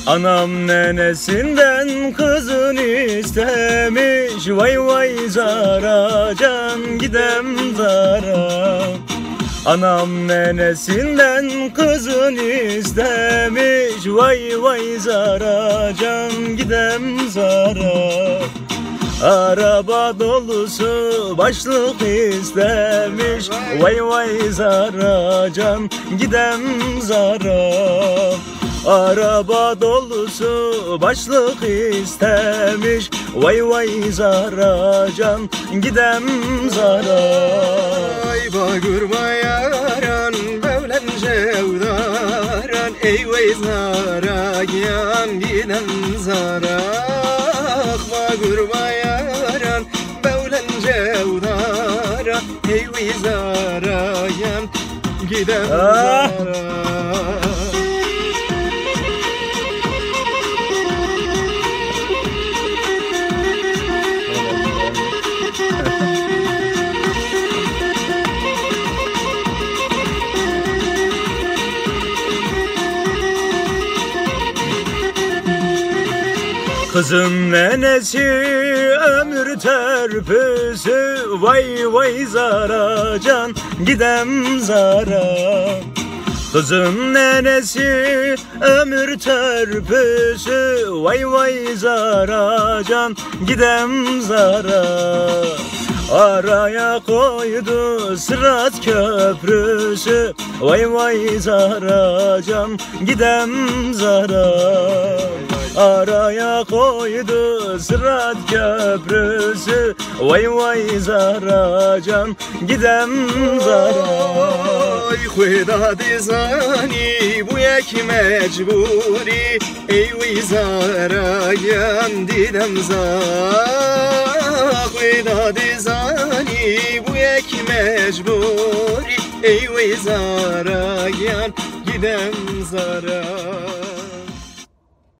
Anam nenesinden kızın istemiş, vay vay zara can gidem zara. Anam nenesinden kızın istemiş, vay vay zara can gidem zara. Araba dolusu başlık istemiş, vay vay zara can gidem zara. Araba dolusu başlık istemiş, vay vay zara can gidem zara. Ay bagurma yaran bevlen cevdaran, ey vay zara yan gidem zara. Bagurma yaran bevlen cevdaran, ey vay zara yan gidem zara. Kızın nenesi ömür törpüsü, vay vay zara can gidem zara. Kızın nenesi ömür törpüsü, vay vay zara can gidem zara. Araya koydu Sırat köprüsü, vay vay zara can gidem zara. Araya koydu Sırat köprüsü, vay vay zara can gidem zara. Ay hueda dizani bu yek mecburi, ey vay zara yan didem zara. Hueda dizani bu yek mecburi, ey vay zara yan gidem zara.